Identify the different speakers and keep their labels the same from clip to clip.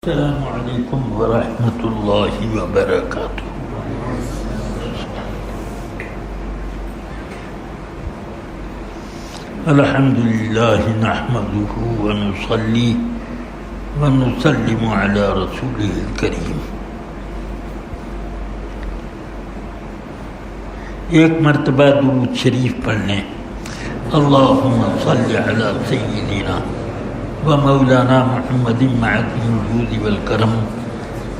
Speaker 1: السلام علیکم ورحمۃ اللہ وبرکاتہ۔ الحمد للہ نحمدہ ونصلی ونسلم علی رسولہ الکریم۔ ایک مرتبہ درود شریف پڑھ لیں۔ اللہم صلی علی سیدنا ومولانا محمد معدن الجود والکرم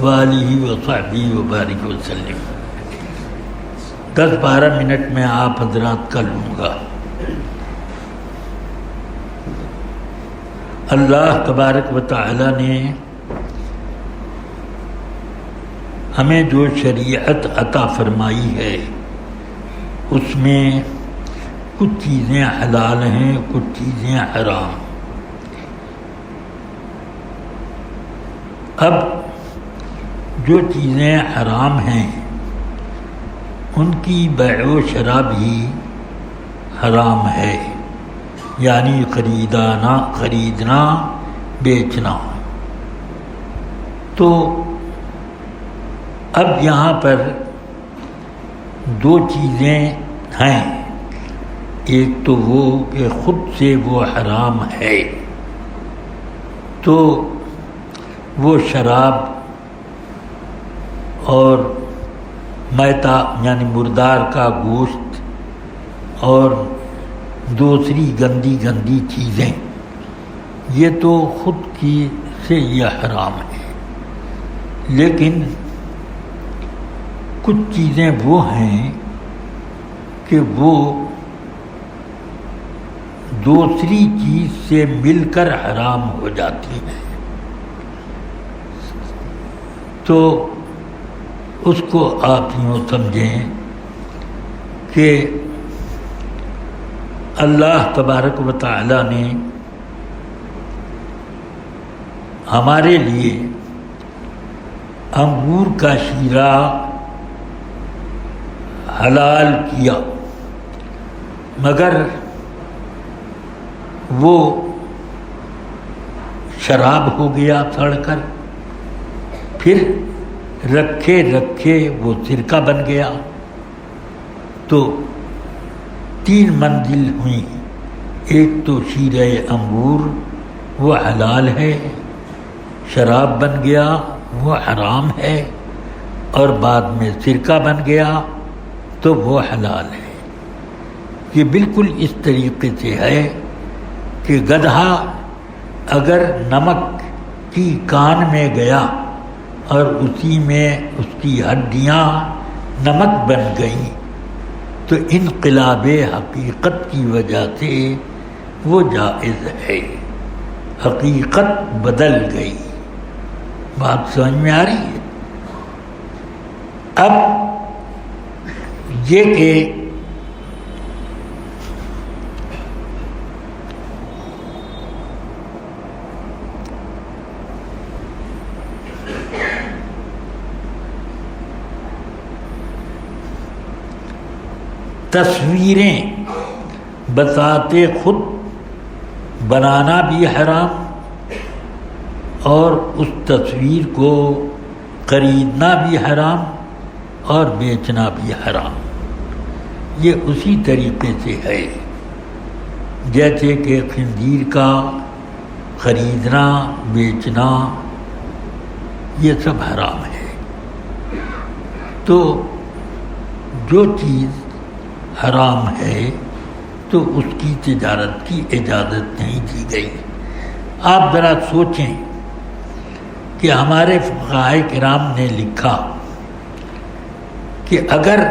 Speaker 1: وآلہ وصحبہ وبارک وسلم۔ 10-12 منٹ میں آپ حضرات کا لوں گا۔ اللہ تبارک و تعالی نے ہمیں جو شریعت عطا فرمائی ہے اس میں کچھ چیزیں حلال ہیں، کچھ چیزیں حرام۔ اب جو چیزیں حرام ہیں ان کی بیع و شرح بھی حرام ہے، یعنی خریدنا بیچنا۔ تو اب یہاں پر دو چیزیں ہیں، ایک تو وہ کہ خود سے وہ حرام ہے، تو وہ شراب اور میتا یعنی مردار کا گوشت اور دوسری گندی چیزیں، یہ تو خود کی سے یہ حرام ہے۔ لیکن کچھ چیزیں وہ ہیں کہ وہ دوسری چیز سے مل کر حرام ہو جاتی ہیں، تو اس کو آپ یوں سمجھیں کہ اللہ تبارک و تعالی نے ہمارے لیے انگور کا شیرہ حلال کیا، مگر وہ شراب ہو گیا سڑ کر، پھر رکھے وہ سرکہ بن گیا، تو 3 منزل ہوئی۔ ایک تو شیرہ انگور وہ حلال ہے، شراب بن گیا وہ حرام ہے، اور بعد میں سرکہ بن گیا تو وہ حلال ہے۔ یہ بالکل اس طریقے سے ہے کہ گدھا اگر نمک کی کان میں گیا اور اسی میں اس کی ہڈیاں نمک بن گئیں تو انقلاب حقیقت کی وجہ سے وہ جائز ہے، حقیقت بدل گئی۔ بات سمجھ میں آ رہی ہے؟ اب یہ کہ تصویریں بذات خود بنانا بھی حرام، اور اس تصویر کو خریدنا بھی حرام اور بیچنا بھی حرام۔ یہ اسی طریقے سے ہے جیسے کہ خنزیر کا خریدنا بیچنا یہ سب حرام ہے۔ تو جو چیز حرام ہے تو اس کی تجارت کی اجازت نہیں دی گئی۔ آپ ذرا سوچیں کہ ہمارے فقہاء کرام نے لکھا کہ اگر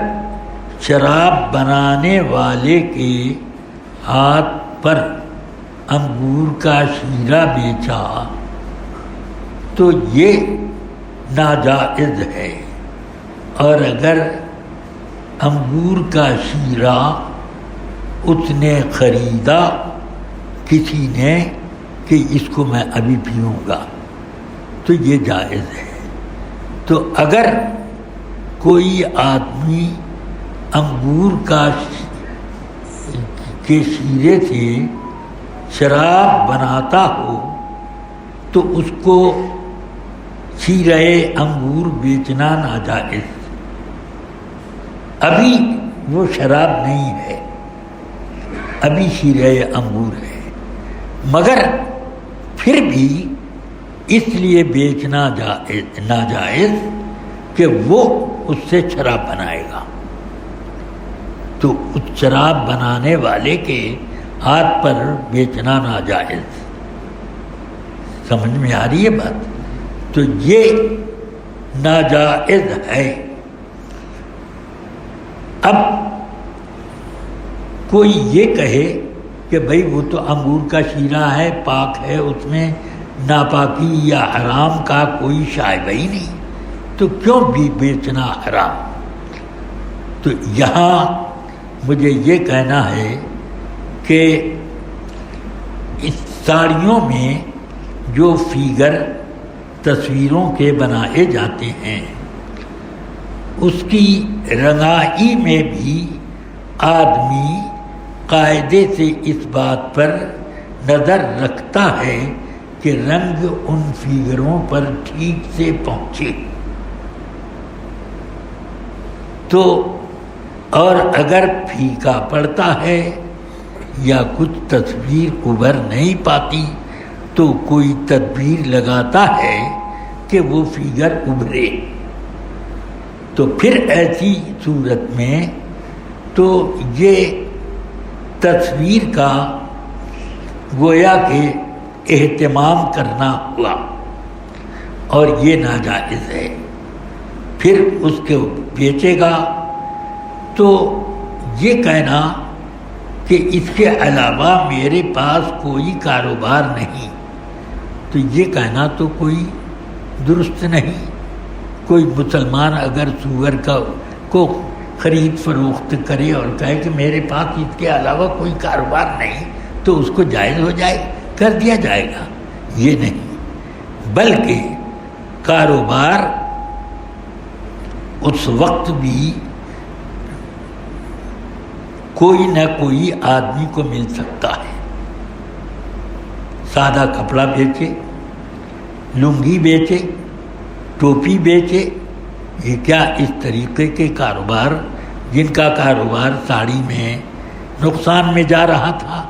Speaker 1: شراب بنانے والے کے ہاتھ پر انگور کا شیرہ بیچا تو یہ ناجائز ہے، اور اگر انگور کا شیرہ اس نے خریدا کسی نے کہ اس کو میں ابھی پیوں گا تو یہ جائز ہے۔ تو اگر کوئی آدمی انگور کے شیرے سے شراب بناتا ہو تو اس کو شیرہ انگور بیچنا ناجائز. ابھی وہ شراب نہیں ہے، ابھی شیرہ انگور ہے، مگر پھر بھی اس لیے بیچنا ناجائز کہ وہ اس سے شراب بنائے گا، تو اس شراب بنانے والے کے ہاتھ پر بیچنا ناجائز. سمجھ میں آ رہی ہے بات؟ تو یہ ناجائز ہے. اب کوئی یہ کہے کہ بھئی وہ تو انگور کا شیرہ ہے، پاک ہے، اس میں ناپاکی یا حرام کا کوئی شائبہ ہی نہیں، تو کیوں بھی بیچنا حرام؟ تو یہاں مجھے یہ کہنا ہے کہ اس ساڑیوں میں جو فیگر تصویروں کے بنائے جاتے ہیں، اس کی رنگائی میں بھی آدمی قاعدے سے اس بات پر نظر رکھتا ہے کہ رنگ ان فیگروں پر ٹھیک سے پہنچے. تو اور اگر پھیکا پڑتا ہے یا کچھ تصویر ابھر نہیں پاتی تو کوئی تدبیر لگاتا ہے کہ وہ فیگر ابھرے. تو پھر ایسی صورت میں تو یہ تصویر کا گویا کہ اہتمام کرنا ہوا اور یہ ناجائز ہے. پھر اس کو بیچے گا تو یہ کہنا کہ اس کے علاوہ میرے پاس کوئی کاروبار نہیں، تو یہ کہنا تو کوئی درست نہیں. کوئی مسلمان اگر سور کو خرید فروخت کرے اور کہے کہ میرے پاس اس کے علاوہ کوئی کاروبار نہیں، تو اس کو جائز ہو جائے، کر دیا جائے گا. یہ نہیں، بلکہ کاروبار اس وقت بھی کوئی نہ کوئی آدمی کو مل سکتا ہے. سادہ کپڑا بیچے، لنگی بیچے، ٹوپی بیچے، یہ کیا اس طریقے کے کاروبار جن کا کاروبار ساڑی میں نقصان میں جا رہا تھا،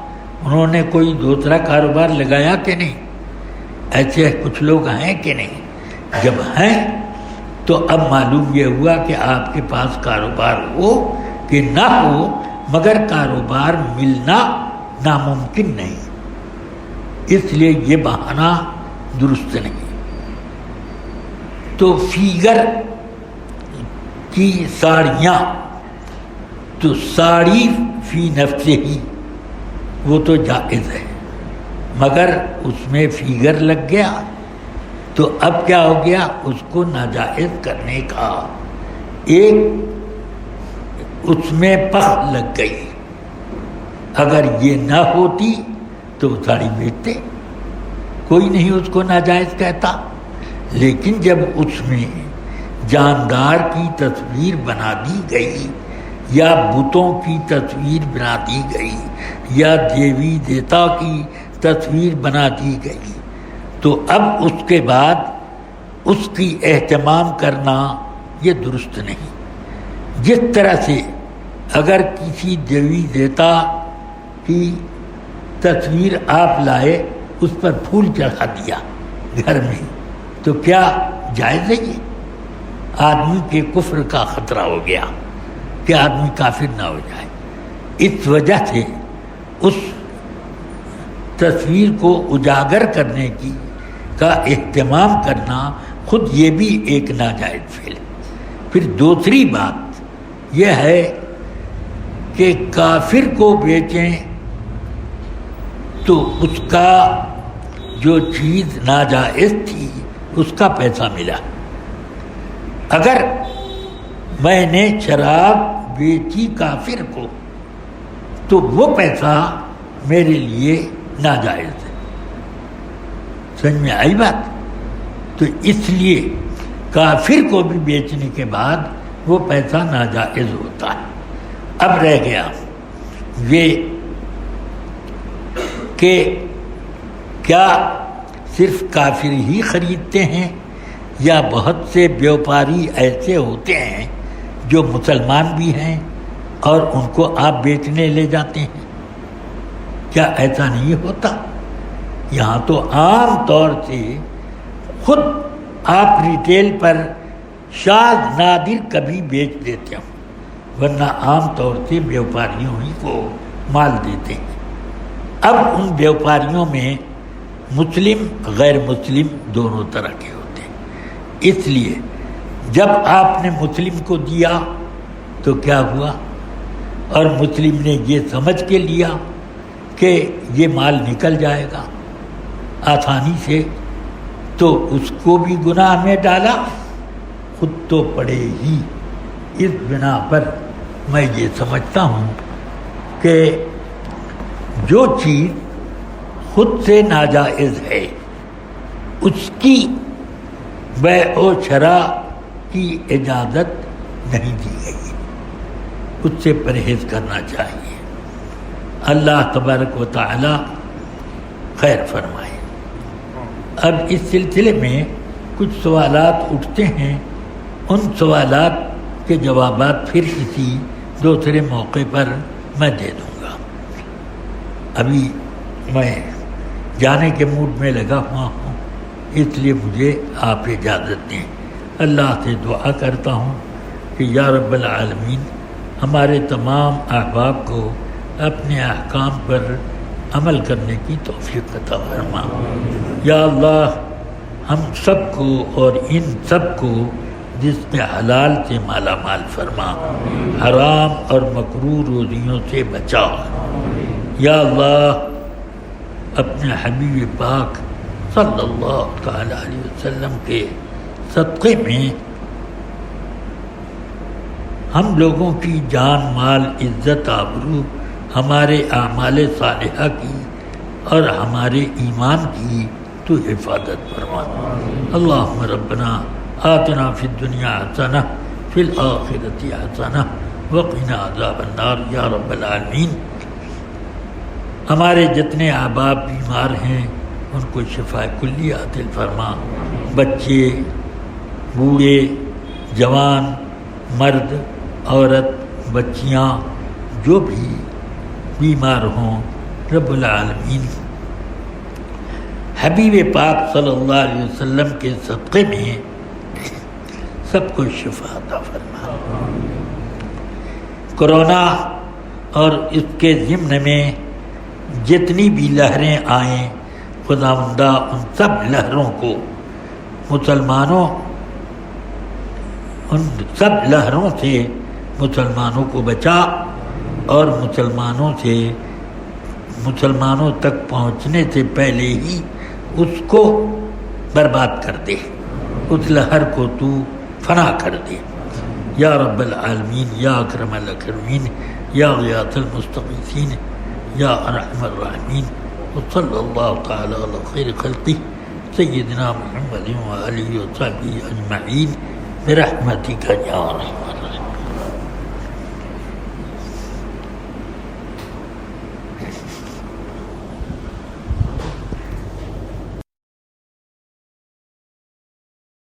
Speaker 1: انہوں نے کوئی دوسرا کاروبار لگایا کہ نہیں؟ ایسے کچھ لوگ ہیں کہ نہیں؟ جب ہیں تو اب معلوم یہ ہوا کہ آپ کے پاس کاروبار ہو کہ نہ ہو، مگر کاروبار ملنا ناممکن نہیں. اس لیے یہ بہانہ درست نہیں. تو فیگر کی ساڑیاں، تو ساڑی فی نفسہ ہی وہ تو جائز ہے، مگر اس میں فیگر لگ گیا تو اب کیا ہو گیا؟ اس کو ناجائز کرنے کا ایک اس میں پخ لگ گئی. اگر یہ نہ ہوتی تو ساڑی بیچتے، کوئی نہیں اس کو ناجائز کہتا. لیکن جب اس میں جاندار کی تصویر بنا دی گئی یا بتوں کی تصویر بنا دی گئی یا دیوی دیتا کی تصویر بنا دی گئی، تو اب اس کے بعد اس کی اہتمام کرنا یہ درست نہیں. جس طرح سے اگر کسی دیوی دیتا کی تصویر آپ لائے، اس پر پھول چڑھا دیا گھر میں، تو کیا جائز ہے؟ یہ آدمی کے کفر کا خطرہ ہو گیا کہ آدمی کافر نہ ہو جائے. اس وجہ سے اس تصویر کو اجاگر کرنے کا اہتمام کرنا خود یہ بھی ایک ناجائز فعل ہے. پھر دوسری بات یہ ہے کہ کافر کو بیچیں تو اس کا جو چیز ناجائز تھی اس کا پیسہ ملا. اگر میں نے شراب بیچی کافر کو تو وہ پیسہ میرے لیے ناجائز ہے. سمجھ میں آئی بات؟ تو اس لیے کافر کو بھی بیچنے کے بعد وہ پیسہ ناجائز ہوتا ہے. اب رہ گیا یہ کہ کیا صرف کافر ہی خریدتے ہیں یا بہت سے بیوپاری ایسے ہوتے ہیں جو مسلمان بھی ہیں اور ان کو آپ بیچنے لے جاتے ہیں؟ کیا ایسا نہیں ہوتا؟ یہاں تو عام طور سے خود آپ ریٹیل پر شاذ نادر کبھی بیچ دیتے ہوں، ورنہ عام طور سے بیوپاریوں ہی کو مال دیتے ہیں۔ اب ان بیوپاریوں میں مسلم غیر مسلم دونوں طرح کے ہوتے ہیں، اس لیے جب آپ نے مسلم کو دیا تو کیا ہوا، اور مسلم نے یہ سمجھ کے لیا کہ یہ مال نکل جائے گا آسانی سے، تو اس کو بھی گناہ میں ڈالا، خود تو پڑے ہی۔ اس بنا پر میں یہ سمجھتا ہوں کہ جو چیز خود سے ناجائز ہے اس کی بیع و شراء کی اجازت نہیں دی گئی، اس سے پرہیز کرنا چاہیے۔ اللہ تبارک و تعالی خیر فرمائے۔ اب اس سلسلے میں کچھ سوالات اٹھتے ہیں، ان سوالات کے جوابات پھر کسی دوسرے موقع پر میں دے دوں گا۔ ابھی میں جانے کے موڈ میں لگا ہوا ہوں، اس لیے مجھے آپ اجازت دیں۔ اللہ سے دعا کرتا ہوں کہ یا رب العالمین ہمارے تمام احباب کو اپنے احکام پر عمل کرنے کی توفیق عطا فرما۔ یا اللہ ہم سب کو اور ان سب کو جس میں حلال سے مالا مال فرما، حرام اور مکروہ روزیوں سے بچا۔ یا اللہ اپنے حبیب پاک صلی اللہ تعالی علیہ وسلم کے صدقے میں ہم لوگوں کی جان مال عزت آبرو، ہمارے اعمال صالحہ کی اور ہمارے ایمان کی تو حفاظت فرما۔ اللہم ربنا آتنا فی الدنیا حسنہ فی الآخرۃ حسنہ وقنا عذاب النار یا رب العالمین۔ ہمارے جتنے احباب بیمار ہیں ان کو شفا کلی عاطل فرما، بچے بوڑھے جوان مرد عورت بچیاں جو بھی بیمار ہوں، رب العالمین حبیب پاک صلی اللہ علیہ وسلم کے صدقے میں سب کو شفا عطا فرما۔ کرونا اور اس کے ضمن میں جتنی بھی لہریں آئیں، خداوندہ ان سب لہروں کو مسلمانوں، ان سب لہروں سے مسلمانوں کو بچا اور مسلمانوں تک پہنچنے سے پہلے ہی اس کو برباد کر دے، اس لہر کو تو فنا کر دے یا رب العالمین، یا اکرم الاکرمین، یا غیاث المستغیثین، یا ارحم الراحمین۔ وصلی اللہ تعالی علی خیر خلقہ سیدنا محمد وآلہ وصحبہ اجمعین برحمتک یا ارحم